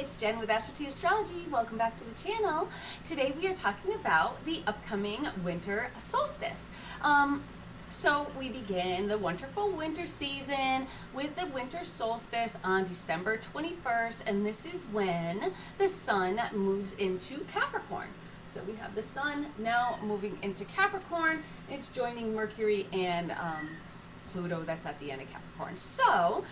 it's Jen with Astro T Astrology. Welcome back to the channel. Today we are talking about the upcoming winter solstice. So we begin the wonderful winter season with the winter solstice on December 21st, and this is when the sun moves into Capricorn. So we have the sun now moving into Capricorn. It's joining Mercury and Pluto that's at the end of Capricorn. So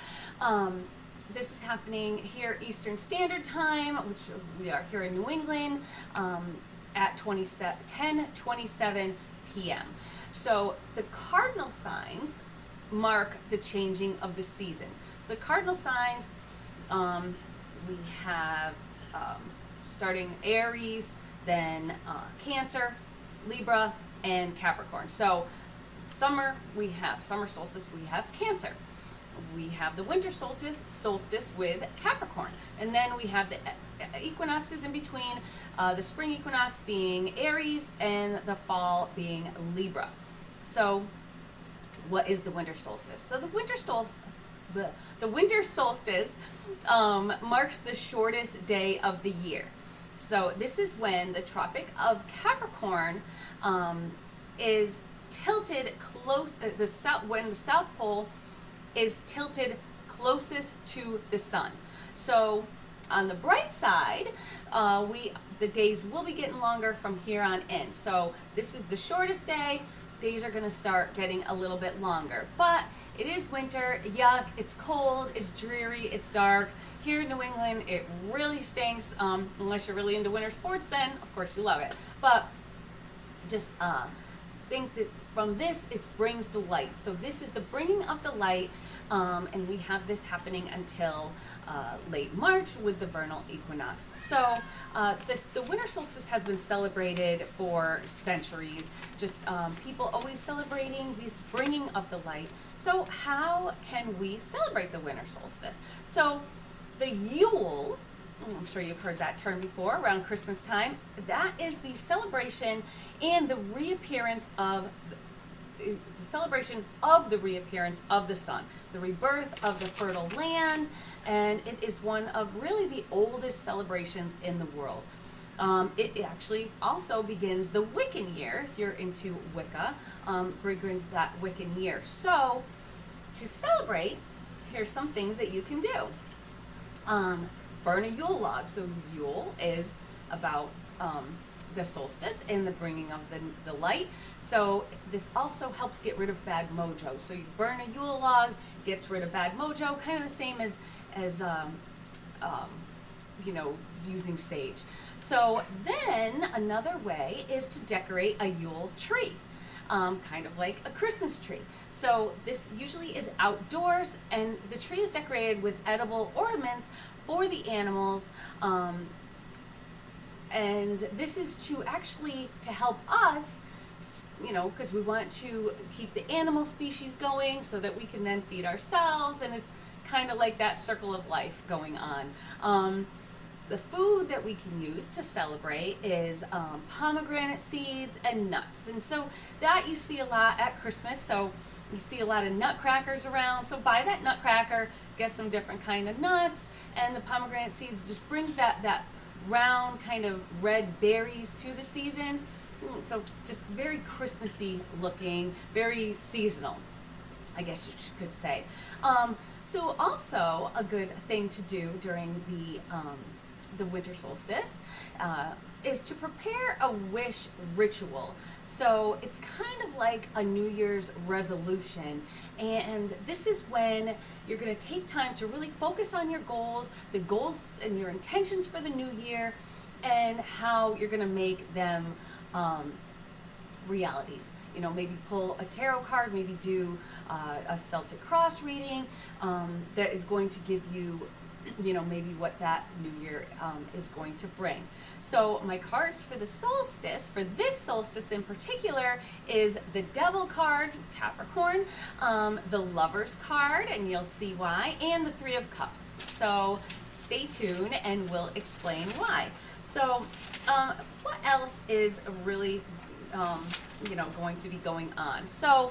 this is happening here Eastern Standard Time, which we are here in New England, at 10:27 p.m. So the cardinal signs mark the changing of the seasons. So the cardinal signs, we have starting Aries, then Cancer, Libra, and Capricorn. So summer, we have summer solstice, we have Cancer. We have the winter solstice with Capricorn. And then we have the equinoxes in between, the spring equinox being Aries and the fall being Libra. So what is the winter solstice? So the winter solstice marks the shortest day of the year. So this is when the Tropic of Capricorn is tilted close, when the South Pole is tilted closest to the sun. So on the bright side, the days will be getting longer from here on in. So this is the shortest day. Days are going to start getting a little bit longer. But it is winter, yuck, it's cold, it's dreary, it's dark. Here in New England, it really stinks. Unless you're really into winter sports, then of course you love it. But just think that from this, it brings the light. So this is the bringing of the light, and we have this happening until late March with the vernal equinox. So the winter solstice has been celebrated for centuries. Just people always celebrating this bringing of the light. So how can we celebrate the winter solstice? So the Yule, I'm sure you've heard that term before, around Christmas time, that is the celebration and the reappearance of the reappearance of the sun, the rebirth of the fertile land, and it is one of really the oldest celebrations in the world. It actually also begins the Wiccan year, if you're into Wicca, begins that Wiccan year. So to celebrate, here's some things that you can do. Burn a Yule log. So Yule is about the solstice and the bringing of the light. So this also helps get rid of bad mojo. So you burn a Yule log, gets rid of bad mojo, kind of the same as using sage. So then another way is to decorate a Yule tree. Kind of like a Christmas tree. So this usually is outdoors, and the tree is decorated with edible ornaments for the animals. And this is to help us, because we want to keep the animal species going so that we can then feed ourselves, and it's kind of like that circle of life going on. The food that we can use to celebrate is pomegranate seeds and nuts. And so that you see a lot at Christmas. So you see a lot of nutcrackers around. So buy that nutcracker, get some different kind of nuts, and the pomegranate seeds just brings that round kind of red berries to the season. So just very Christmassy looking, very seasonal, I guess you could say. So also a good thing to do during the winter solstice is to prepare a wish ritual. So it's kind of like a New Year's resolution, and this is when you're going to take time to really focus on your goals, the goals and your intentions for the new year, and how you're going to make them realities. Maybe pull a tarot card, maybe do a Celtic cross reading that is going to give you maybe what that new year is going to bring. So my cards for the solstice, for this solstice in particular, is the Devil card, Capricorn, the Lovers card, and you'll see why, and the Three of Cups. So stay tuned and we'll explain why. So what else is really going to be going on? So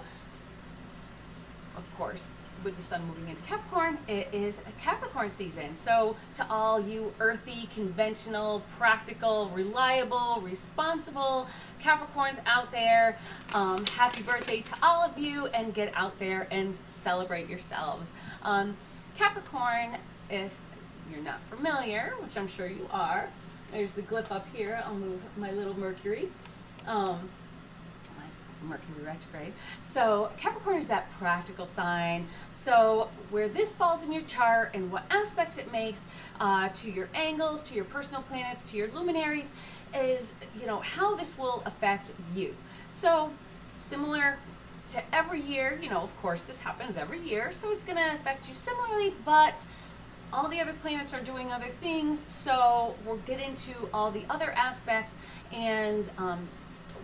of course, with the sun moving into Capricorn, it is a Capricorn season. So to all you earthy, conventional, practical, reliable, responsible Capricorns out there, happy birthday to all of you, and get out there and celebrate yourselves. Capricorn, if you're not familiar, which I'm sure you are, there's the glyph up here. I'll move my little Mercury. Mercury retrograde. So Capricorn is that practical sign. So where this falls in your chart and what aspects it makes to your angles, to your personal planets, to your luminaries, is, you know, how this will affect you. So similar to every year, you know, of course this happens every year, so it's going to affect you similarly, but all the other planets are doing other things, so we'll get into all the other aspects and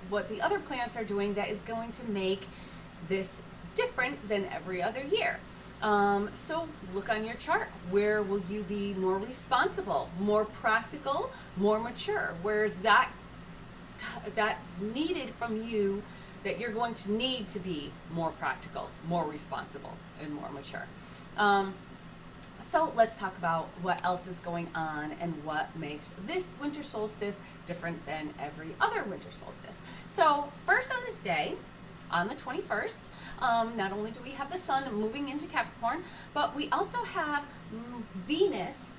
what the other planets are doing that is going to make this different than every other year. So look on your chart. Where will you be more responsible, more practical, more mature? Where's that needed from you that you're going to need to be more practical, more responsible, and more mature? So let's talk about what else is going on and what makes this winter solstice different than every other winter solstice. So first on this day, on the 21st, not only do we have the sun moving into Capricorn, but we also have Venus,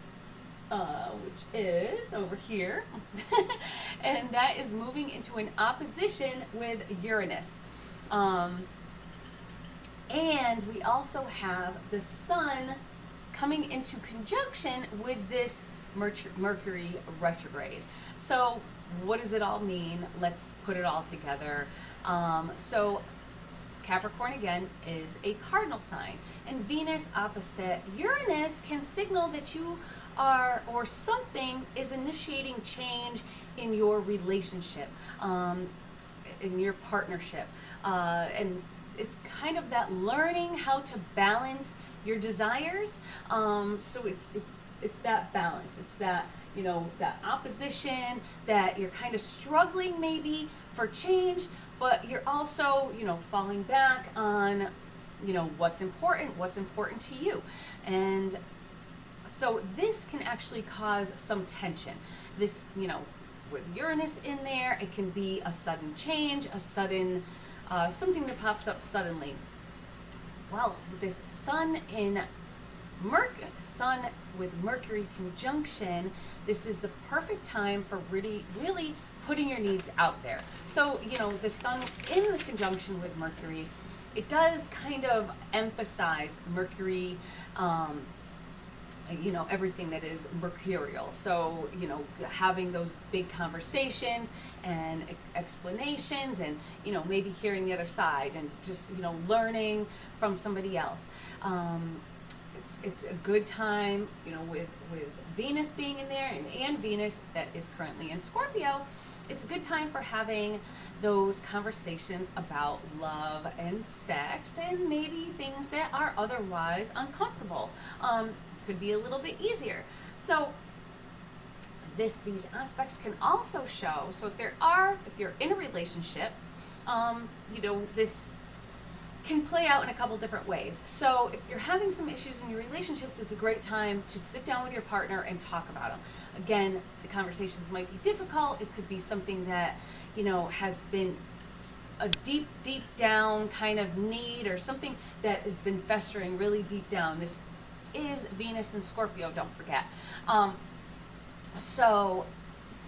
which is over here, and that is moving into an opposition with Uranus. And we also have the sun coming into conjunction with this Mercury retrograde. So what does it all mean? Let's put it all together. So Capricorn again is a cardinal sign, and Venus opposite Uranus can signal that you are, or something is initiating change in your relationship, in your partnership, and it's kind of that learning how to balance your desires. So it's that balance. It's that, you know, that opposition, that you're kind of struggling maybe for change, but you're also, you know, falling back on, you know, what's important to you. And so this can actually cause some tension. This, you know, with Uranus in there, it can be a sudden change, a sudden something that pops up suddenly. Well, with this sun with Mercury conjunction, this is the perfect time for really putting your needs out there. So, you know, the sun in the conjunction with Mercury, it does kind of emphasize Mercury, you know, everything that is mercurial. So, you know, having those big conversations and explanations, and, you know, maybe hearing the other side and just, you know, learning from somebody else. It's a good time, you know, with Venus being in there, and Venus that is currently in Scorpio. It's a good time for having those conversations about love and sex, and maybe things that are otherwise uncomfortable. Could be a little bit easier. So these aspects can also show, so if you're in a relationship, you know, this can play out in a couple different ways. So if you're having some issues in your relationships, it's a great time to sit down with your partner and talk about them. Again, the conversations might be difficult. It could be something that, you know, has been a deep down kind of need, or something that has been festering really deep down. This is Venus and Scorpio, don't forget. So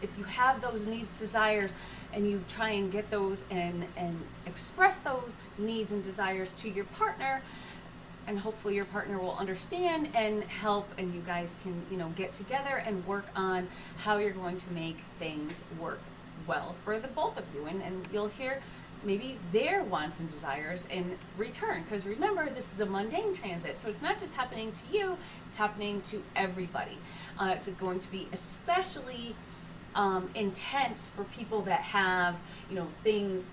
if you have those needs, desires, and you try and get those and express those needs and desires to your partner, and hopefully your partner will understand and help, and you guys can, you know, get together and work on how you're going to make things work well for the both of you, and you'll hear maybe their wants and desires in return. Because remember, this is a mundane transit, so it's not just happening to you, it's happening to everybody. It's going to be especially intense for people that have, you know, things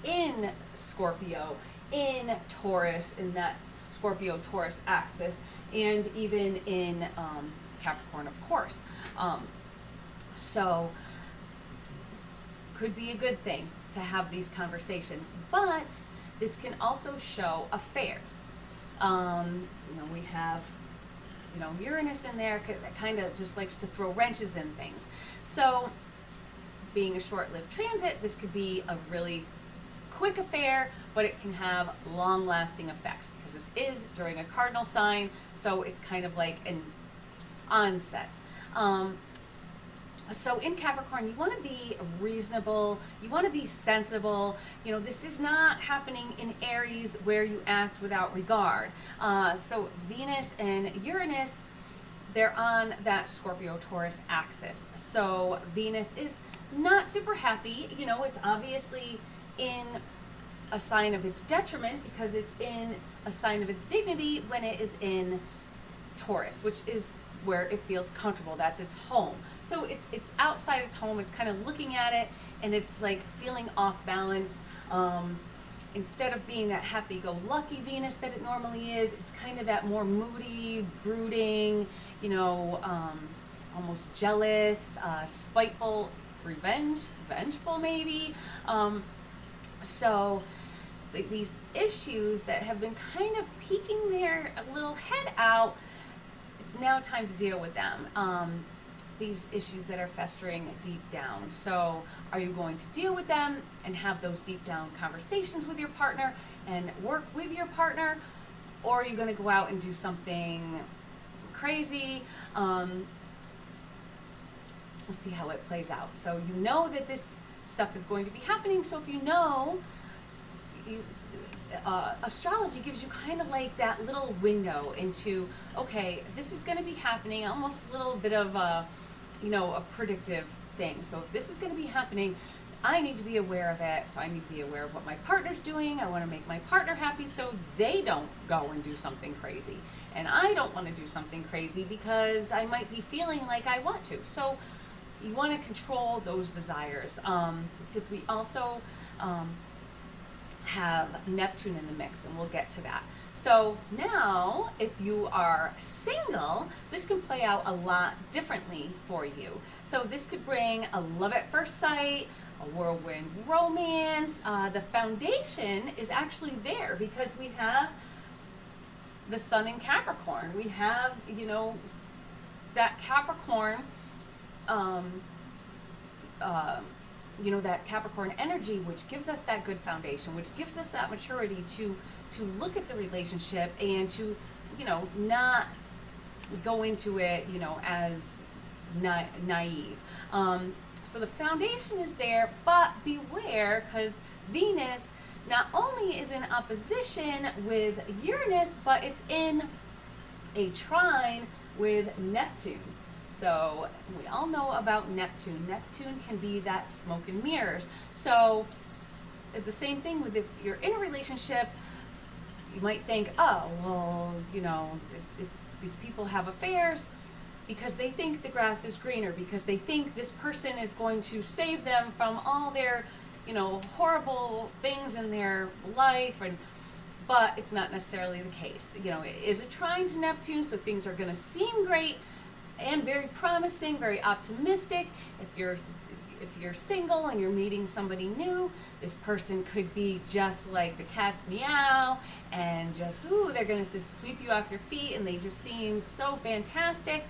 in Scorpio, in Taurus, in that Scorpio-Taurus axis, and even in Capricorn, of course. So could be a good thing to have these conversations, but this can also show affairs. We have, Uranus in there that kind of just likes to throw wrenches in things. So being a short-lived transit, this could be a really quick affair, but it can have long-lasting effects because this is during a cardinal sign, so it's kind of like an onset. So in Capricorn, you want to be reasonable, you want to be sensible. This is not happening in Aries where you act without regard. So Venus and Uranus, they're on that Scorpio-Taurus axis. So Venus is not super happy. It's obviously in a sign of its detriment because it's in a sign of its dignity when it is in Taurus, which is where it feels comfortable. That's its home. So it's outside its home. It's kind of looking at it and it's like feeling off balance. Instead of being that happy-go-lucky Venus that it normally is, it's kind of that more moody, brooding, almost jealous, spiteful, vengeful maybe. So these issues that have been kind of peeking their little head out, it's now time to deal with them. These issues that are festering deep down. So are you going to deal with them and have those deep down conversations with your partner and work with your partner? Or are you going to go out and do something crazy? We'll see how it plays out. So you know that this stuff is going to be happening. So if astrology gives you kind of like that little window into, okay, this is going to be happening, almost a little bit of a predictive thing. So if this is going to be happening, I need to be aware of it. So I need to be aware of what my partner's doing. I want to make my partner happy so they don't go and do something crazy. And I don't want to do something crazy because I might be feeling like I want to. So you want to control those desires, because we also have Neptune in the mix, and we'll get to that. So now, if you are single, this can play out a lot differently for you. So this could bring a love at first sight, a whirlwind romance. The foundation is actually there because we have the sun in Capricorn. We have, that Capricorn, that Capricorn energy, which gives us that good foundation, which gives us that maturity to look at the relationship and to, not go into it, as naive. So the foundation is there, but beware, because Venus not only is in opposition with Uranus, but it's in a trine with Neptune. So we all know about Neptune. Neptune can be that smoke and mirrors. So the same thing with if you're in a relationship, you might think, oh, well, if these people have affairs because they think the grass is greener, because they think this person is going to save them from all their, horrible things in their life, but it's not necessarily the case. It is a trine to Neptune, so things are going to seem great and very promising, very optimistic. If you're single and you're meeting somebody new, this person could be just like the cat's meow and just, they're going to just sweep you off your feet, and they just seem so fantastic,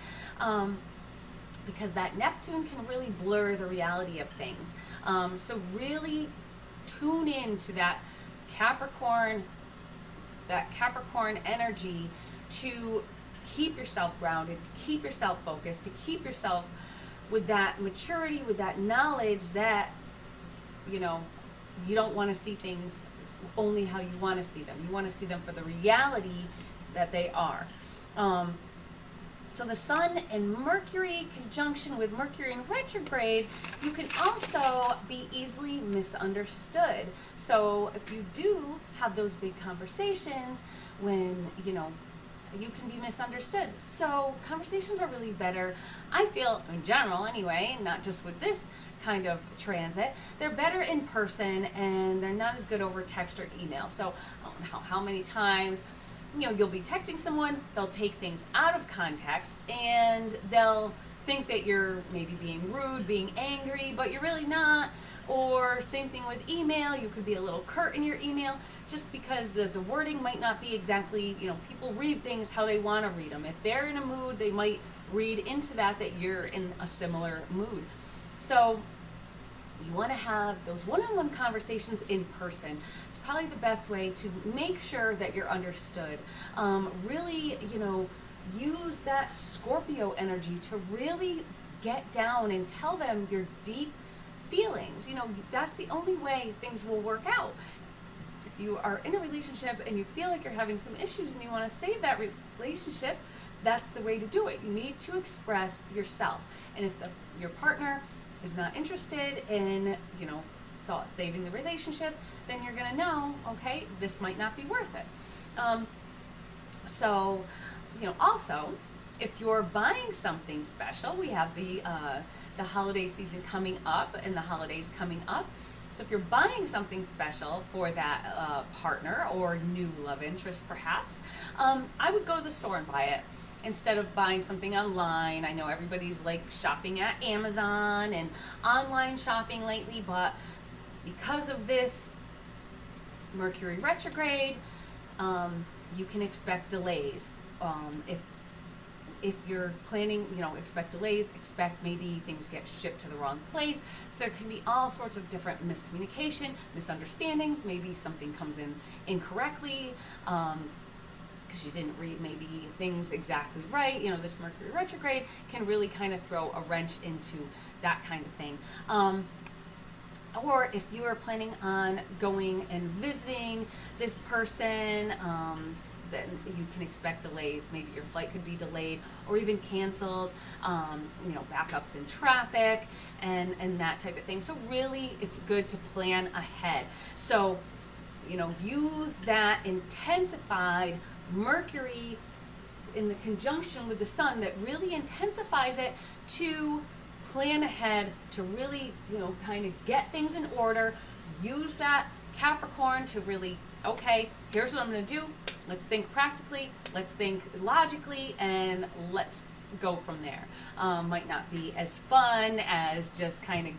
because that Neptune can really blur the reality of things. So really tune in to that Capricorn energy to keep yourself grounded, to keep yourself focused, to keep yourself with that maturity, with that knowledge that, you don't want to see things only how you want to see them. You want to see them for the reality that they are. So the Sun and Mercury conjunction with Mercury in retrograde, you can also be easily misunderstood. So if you do have those big conversations when, you can be misunderstood. So conversations are really better, I feel, in general anyway, not just with this kind of transit. They're better in person, and they're not as good over text or email. So how many times, you'll be texting someone, they'll take things out of context, and they'll think that you're maybe being rude, being angry, but you're really not. Or same thing with email, you could be a little curt in your email just because the wording might not be exactly, people read things how they want to read them. If they're in a mood, they might read into that you're in a similar mood. So you want to have those one-on-one conversations in person. It's probably the best way to make sure that you're understood. Really, use that Scorpio energy to really get down and tell them your deep feelings. That's the only way things will work out. If you are in a relationship and you feel like you're having some issues and you want to save that relationship, that's the way to do it. You need to express yourself. And if your partner is not interested in, saving the relationship, then you're going to know, okay, this might not be worth it. Also, if you're buying something special, we have the holiday season coming up and the holidays coming up. So if you're buying something special for that partner or new love interest perhaps, I would go to the store and buy it instead of buying something online. I know everybody's like shopping at Amazon and online shopping lately, but because of this Mercury retrograde, you can expect delays. If you're planning, expect delays, expect maybe things get shipped to the wrong place. So there can be all sorts of different miscommunication, misunderstandings, maybe something comes in incorrectly, because you didn't read maybe things exactly right. This Mercury retrograde can really kind of throw a wrench into that kind of thing. Or if you are planning on going and visiting this person, then you can expect delays. Maybe your flight could be delayed or even canceled, backups in traffic and that type of thing. So really, it's good to plan ahead. So, use that intensified Mercury in the conjunction with the sun that really intensifies it to plan ahead, to really, kind of get things in order. Use that Capricorn to really, okay, here's what I'm going to do. Let's think practically, let's think logically, and let's go from there. Might not be as fun as just kind of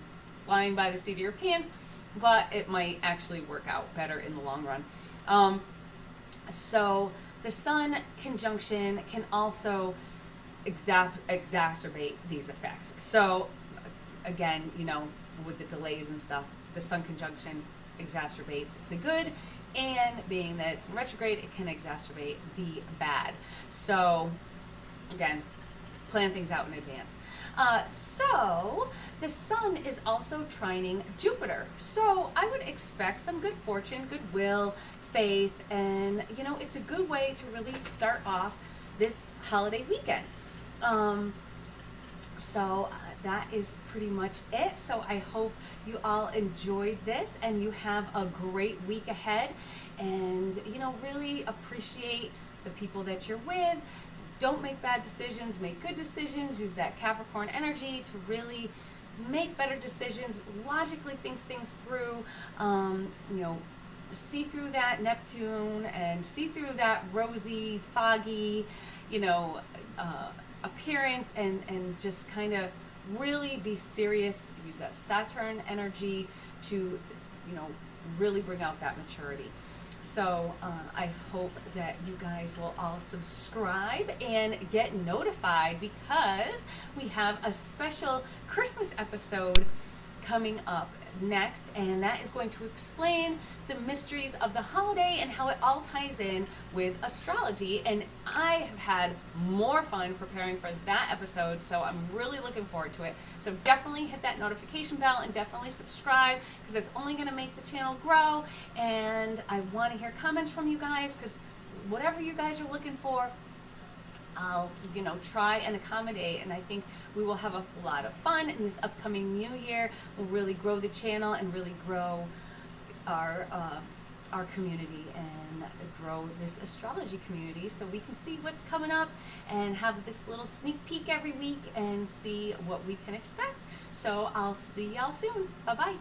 flying by the seat of your pants, but it might actually work out better in the long run. So the sun conjunction can also exacerbate these effects. So again, with the delays and stuff, the sun conjunction exacerbates the good, and being that it's in retrograde, it can exacerbate the bad. So again, plan things out in advance. So the sun is also trining Jupiter. So I would expect some good fortune, goodwill, faith, and it's a good way to really start off this holiday weekend. That is pretty much it. So I hope you all enjoyed this and you have a great week ahead, and really appreciate the people that you're with. Don't make bad decisions, make good decisions. Use that Capricorn energy to really make better decisions, logically think things through, see through that Neptune and see through that rosy, foggy, appearance, and just kind of really be serious. Use that Saturn energy to, really bring out that maturity. So I hope that you guys will all subscribe and get notified, because we have a special Christmas episode coming up next, and that is going to explain the mysteries of the holiday and how it all ties in with astrology. And I have had more fun preparing for that episode, so I'm really looking forward to it. So definitely hit that notification bell and definitely subscribe, because it's only going to make the channel grow. And I want to hear comments from you guys, because whatever you guys are looking for, I'll, try and accommodate, and I think we will have a lot of fun in this upcoming new year. We'll really grow the channel and really grow our community and grow this astrology community, so we can see what's coming up and have this little sneak peek every week and see what we can expect. So I'll see y'all soon. Bye-bye.